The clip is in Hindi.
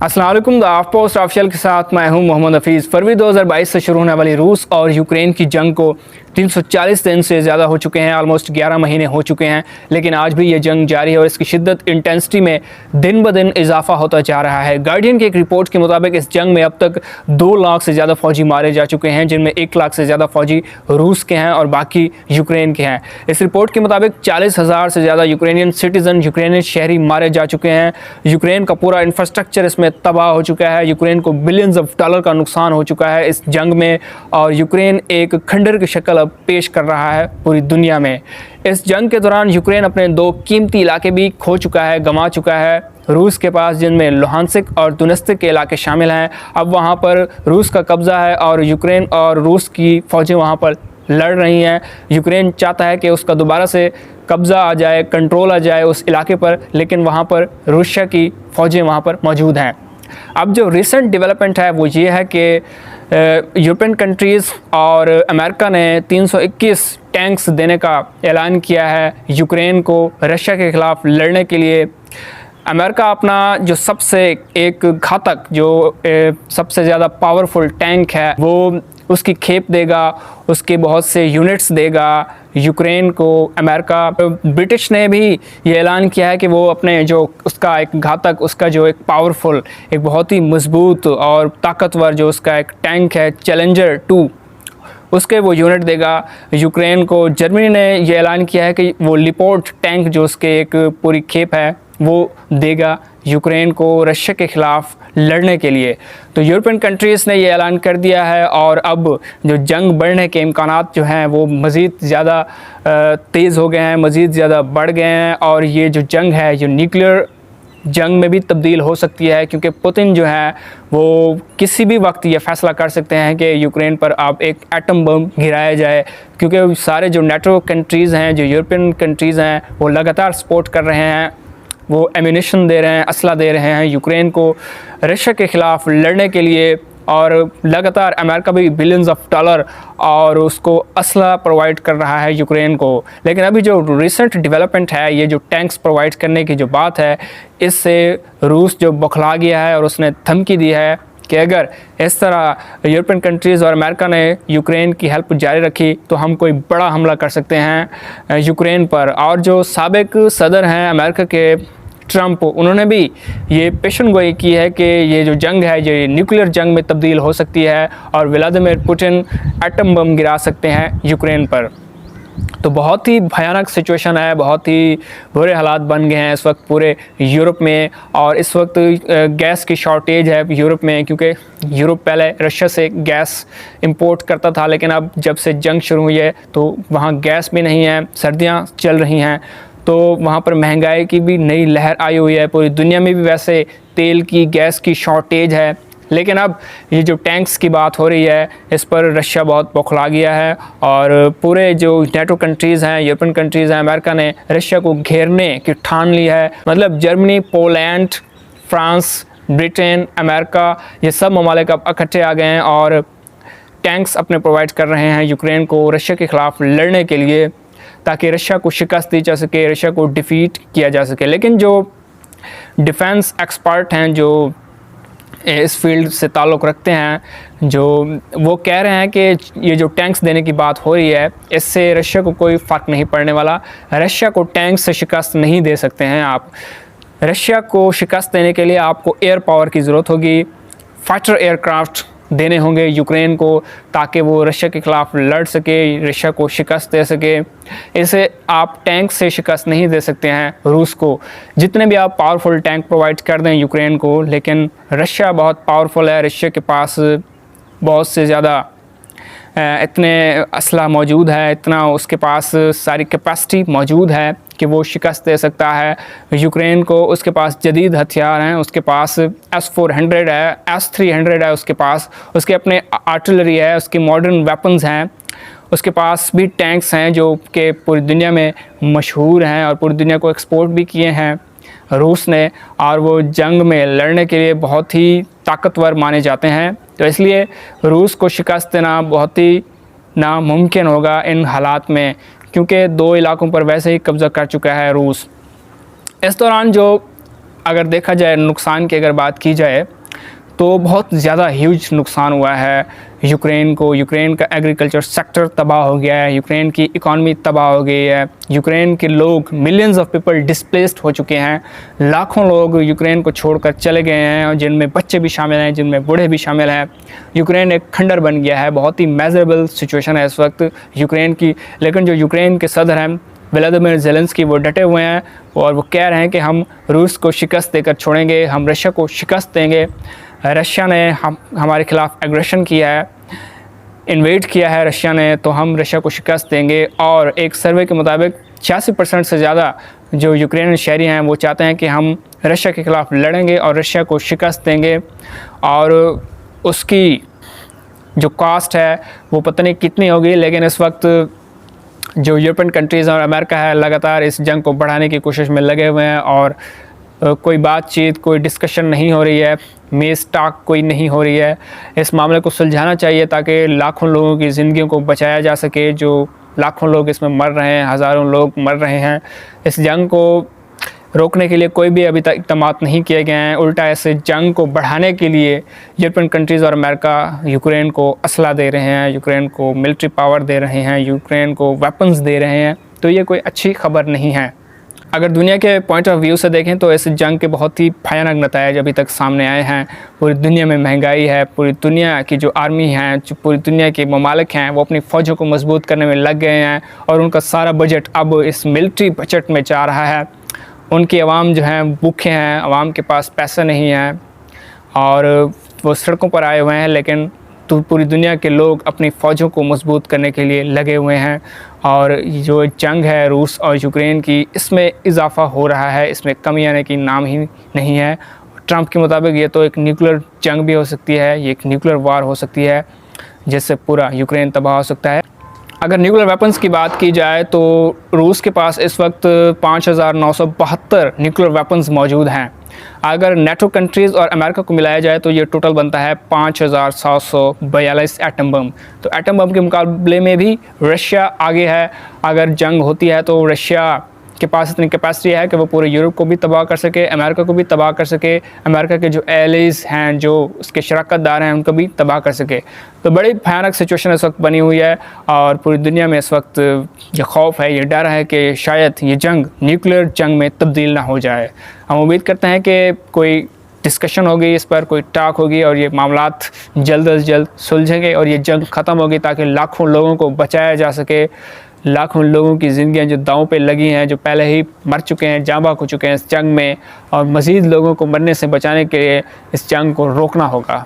अस्सलाम वालेकुम। द ऑफ पोस्ट ऑफिशियल के साथ मैं हूं मोहम्मद हफीज़। फरवरी 2022 से शुरू होने वाली रूस और यूक्रेन की जंग को 340 दिन से ज़्यादा हो चुके हैं, ऑलमोस्ट 11 महीने हो चुके हैं, लेकिन आज भी ये जंग जारी है और इसकी शिद्दत इंटेंसिटी में दिन ब दिन इजाफा होता जा रहा है। गार्डियन की एक रिपोर्ट के मुताबिक इस जंग में अब तक 2 लाख से ज़्यादा फ़ौजी मारे जा चुके हैं, जिनमें 1 लाख से ज़्यादा फ़ौजी रूस के हैं और बाकी यूक्रेन के हैं। इस रिपोर्ट के मुताबिक 40,000 से ज़्यादा यूक्रेनियन सिटीज़न, यूक्रेनियन शहरी मारे जा चुके हैं। यूक्रेन का पूरा इंफ्रास्ट्रक्चर इसमें तबाह हो चुका है। यूक्रेन को बिलियंस ऑफ डॉलर का नुकसान हो चुका है इस जंग में, और यूक्रेन एक खंडर की शक्ल अब पेश कर रहा है पूरी दुनिया में। इस जंग के दौरान यूक्रेन अपने 2 कीमती इलाके भी खो चुका है, गंवा चुका है रूस के पास, जिनमें लुहांसिक और दुनेत्स्क के इलाके शामिल हैं। अब वहाँ पर रूस का कब्ज़ा है और यूक्रेन और रूस की फ़ौजें वहाँ पर लड़ रही हैं। यूक्रेन चाहता है कि उसका दोबारा से कब्ज़ा आ जाए, कंट्रोल आ जाए उस इलाके पर, लेकिन वहाँ पर रूसिया की फ़ौजें वहाँ पर मौजूद हैं। अब जो रिसेंट डेवलपमेंट है वो ये है कि यूरोपियन कंट्रीज़ और अमेरिका ने 321 टैंक्स देने का ऐलान किया है यूक्रेन को रशिया के ख़िलाफ़ लड़ने के लिए। अमेरिका अपना जो सबसे एक घातक, जो सबसे ज़्यादा पावरफुल टैंक है, वो उसकी खेप देगा, उसके बहुत से यूनिट्स देगा यूक्रेन को अमेरिका। ब्रिटिश ने भी ये ऐलान किया है कि वो अपने जो उसका एक घातक, उसका जो एक पावरफुल, एक बहुत ही मजबूत और ताकतवर जो उसका एक टैंक है चैलेंजर 2, उसके वो यूनिट देगा यूक्रेन को। जर्मनी ने ये ऐलान किया है कि वो लिपोर्ट टैंक, जो उसके एक पूरी खेप है, वो देगा यूक्रेन को रशिया के ख़िलाफ़ लड़ने के लिए। तो यूरोपियन कंट्रीज़ ने ये ऐलान कर दिया है और अब जो जंग बढ़ने के इम्कानात जो हैं वो मज़ीद ज़्यादा तेज़ हो गए हैं, मज़ीद ज़्यादा बढ़ गए हैं, और ये जो जंग है जो न्यूक्लियर जंग में भी तब्दील हो सकती है, क्योंकि पुतिन जो है वो किसी भी वक्त ये फ़ैसला कर सकते हैं कि यूक्रेन पर अब एक एटम बम गिराया जाए, क्योंकि सारे जो नेटो कंट्रीज़ हैं, जो यूरोपियन कंट्रीज़ हैं, वो लगातार सपोर्ट कर रहे हैं, वो एम्यूनिशन दे रहे हैं, असला दे रहे हैं यूक्रेन को रशिया के ख़िलाफ़ लड़ने के लिए। और लगातार अमेरिका भी बिलियंस ऑफ डॉलर और उसको असला प्रोवाइड कर रहा है यूक्रेन को। लेकिन अभी जो रिसेंट डेवलपमेंट है, ये जो टैंक्स प्रोवाइड करने की जो बात है, इससे रूस जो बौखला गया है और उसने धमकी दी है कि अगर इस तरह यूरोपियन कंट्रीज़ और अमेरिका ने यूक्रेन की हेल्प जारी रखी तो हम कोई बड़ा हमला कर सकते हैं यूक्रेन पर। और जो साबिक सदर हैं अमेरिका के, ट्रंप, उन्होंने भी ये पेशन गोई की है कि ये जो जंग है ये न्यूक्लियर जंग में तब्दील हो सकती है और व्लादिमीर पुतिन एटम बम गिरा सकते हैं यूक्रेन पर। तो बहुत ही भयानक सिचुएशन है, बहुत ही बुरे हालात बन गए हैं इस वक्त पूरे यूरोप में। और इस वक्त गैस की शॉर्टेज है यूरोप में, क्योंकि यूरोप पहले रशिया से गैस इंपोर्ट करता था, लेकिन अब जब से जंग शुरू हुई है तो वहाँ गैस भी नहीं है, सर्दियाँ चल रही हैं, तो वहाँ पर महंगाई की भी नई लहर आई हुई है। पूरी दुनिया में भी वैसे तेल की, गैस की शॉर्टेज है। लेकिन अब ये जो टैंक्स की बात हो रही है, इस पर रशिया बहुत बौखला गया है और पूरे जो नेटो कंट्रीज़ हैं, यूरोपियन कंट्रीज़ हैं, अमेरिका ने रशिया को घेरने की ठान ली है। मतलब Germany, Poland, France, Britain, America, ये सब ममालिक अब इकट्ठे आ गए हैं और टैंक्स अपने प्रोवाइड कर रहे हैं यूक्रेन को रशिया के ख़िलाफ़ लड़ने के लिए, ताकि रशिया को शिकस्त दी जा सके, रशिया को डिफ़ीट किया जा सके। लेकिन जो डिफेंस एक्सपर्ट हैं, जो इस फील्ड से ताल्लुक़ रखते हैं, जो वो कह रहे हैं कि ये जो टैंक्स देने की बात हो रही है, इससे रशिया को कोई फ़र्क नहीं पड़ने वाला। रशिया को टैंक्स से शिकस्त नहीं दे सकते हैं आप। रशिया को शिकस्त देने के लिए आपको एयर पावर की ज़रूरत होगी, फाइटर एयरक्राफ्ट देने होंगे यूक्रेन को, ताकि वो रशिया के ख़िलाफ़ लड़ सके, रशिया को शिकस्त दे सके। इसे आप टैंक से शिकस्त नहीं दे सकते हैं रूस को, जितने भी आप पावरफुल टैंक प्रोवाइड कर दें यूक्रेन को। लेकिन रशिया बहुत पावरफुल है, रशिया के पास बहुत से ज़्यादा इतने असला मौजूद है, इतना उसके पास सारी कैपेसिटी मौजूद है कि वो शिकस्त दे सकता है यूक्रेन को। उसके पास जदीद हथियार हैं, उसके पास S-400 है, S-300 है उसके पास, उसके अपने आर्टिलरी है, उसके मॉडर्न वेपन्स हैं, उसके पास भी टैंक्स हैं जो कि पूरी दुनिया में मशहूर हैं और पूरी दुनिया को एक्सपोर्ट भी किए हैं रूस ने, और वो जंग में लड़ने के लिए बहुत ही ताकतवर माने जाते हैं। तो इसलिए रूस को शिकस्त देना बहुत ही नामुमकिन होगा इन हालात में, क्योंकि 2 इलाकों पर वैसे ही कब्ज़ा कर चुका है रूस। इस दौरान जो अगर देखा जाए नुकसान की अगर बात की जाए तो बहुत ज़्यादा ह्यूज नुकसान हुआ है यूक्रेन को। यूक्रेन का एग्रीकल्चर सेक्टर तबाह हो गया है, यूक्रेन की इकॉनमी तबाह हो गई है, यूक्रेन के लोग मिलियंस ऑफ पीपल डिस्प्लेस्ड हो चुके हैं, लाखों लोग यूक्रेन को छोड़कर चले गए हैं, जिनमें बच्चे भी शामिल हैं, जिनमें बूढ़े भी शामिल हैं। यूक्रेन एक खंडर बन गया है, बहुत ही मेजरेबल सिचुएशन है इस वक्त यूक्रेन की। लेकिन जो यूक्रेन के सदर हैं व्लादिमीर ज़ेलेंस्की, वो डटे हुए हैं और वो कह रहे हैं कि हम रूस को शिकस्त देकर छोड़ेंगे, हम रशिया को शिकस्त देंगे। रशिया ने हमारे खिलाफ एग्रेशन किया है, इन्वेड किया है रशिया ने, तो हम रशिया को शिकस्त देंगे। और एक सर्वे के मुताबिक 86% से ज़्यादा जो यूक्रेन शहरी हैं वो चाहते हैं कि हम रशिया के ख़िलाफ़ लड़ेंगे और रशिया को शिकस्त देंगे। और उसकी जो कॉस्ट है वो पता नहीं कितनी होगी, लेकिन इस वक्त जो यूरोपियन कंट्रीज़ और अमेरिका है लगातार इस जंग को बढ़ाने की कोशिश में लगे हुए हैं और कोई बातचीत, कोई डिस्कशन नहीं हो रही है, मेज़ टॉक कोई नहीं हो रही है। इस मामले को सुलझाना चाहिए ताकि लाखों लोगों की ज़िंदगियों को बचाया जा सके। जो लाखों लोग इसमें मर रहे हैं, हज़ारों लोग मर रहे हैं, इस जंग को रोकने के लिए कोई भी अभी तक इक़दाम नहीं किए गए हैं। उल्टा ऐसे जंग को बढ़ाने के लिए यूरोपियन कंट्रीज़ और अमेरिका यूक्रेन को असला दे रहे हैं, यूक्रेन को मिलिट्री पावर दे रहे हैं, यूक्रेन को वेपन्स दे रहे हैं। तो ये कोई अच्छी खबर नहीं है। अगर दुनिया के पॉइंट ऑफ व्यू से देखें तो इस जंग के बहुत ही भयानक नतीजे अभी तक सामने आए हैं। पूरी दुनिया में महंगाई है, पूरी दुनिया की जो आर्मी है, जो पूरी दुनिया के ममालिक हैं, वो अपनी फ़ौजों को मजबूत करने में लग गए हैं और उनका सारा बजट अब इस मिलिट्री बजट में जा रहा है। उनकी आवाम जो हैं भूखे हैं, आवाम के पास पैसा नहीं है और वो सड़कों पर आए हुए हैं। लेकिन तो पूरी दुनिया के लोग अपनी फ़ौजों को मजबूत करने के लिए लगे हुए हैं और जो जंग है रूस और यूक्रेन की, इसमें इजाफ़ा हो रहा है, इसमें कमी आने की नाम ही नहीं है। ट्रंप के मुताबिक ये तो एक न्यूक्लियर जंग भी हो सकती है, ये एक न्यूक्लियर वार हो सकती है जिससे पूरा यूक्रेन तबाह हो सकता है। अगर न्यूक्लियर वेपन्स की बात की जाए तो रूस के पास इस वक्त 5,972 न्यूक्लियर वेपन्स मौजूद हैं। अगर नेटो कंट्रीज़ और अमेरिका को मिलाया जाए तो ये टोटल बनता है 5,742 एटम बम। तो एटम बम के मुकाबले में भी रशिया आगे है। अगर जंग होती है तो रशिया के पास इतनी कैपेसिटी है कि वो पूरे यूरोप को भी तबाह कर सके, अमेरिका को भी तबाह कर सके, अमेरिका के जो एलीज़ हैं, जो उसके शराकतदार हैं, उनको भी तबाह कर सके। तो बड़ी भयानक सिचुएशन इस वक्त बनी हुई है और पूरी दुनिया में इस वक्त ये खौफ है, ये डर है कि शायद ये जंग न्यूक्लियर जंग में तब्दील ना हो जाए। हम उम्मीद करते हैं कि कोई डिस्कशन होगी इस पर, कोई टॉक होगी और ये मामलात जल्द अज जल्द सुलझेंगे और ये जंग ख़त्म होगी ताकि लाखों लोगों को बचाया जा सके। लाखों लोगों की ज़िंदगियां जो दांव पे लगी हैं, जो पहले ही मर चुके हैं, जाँ बहक हो चुके हैं इस जंग में, और मज़ीद लोगों को मरने से बचाने के लिए इस जंग को रोकना होगा।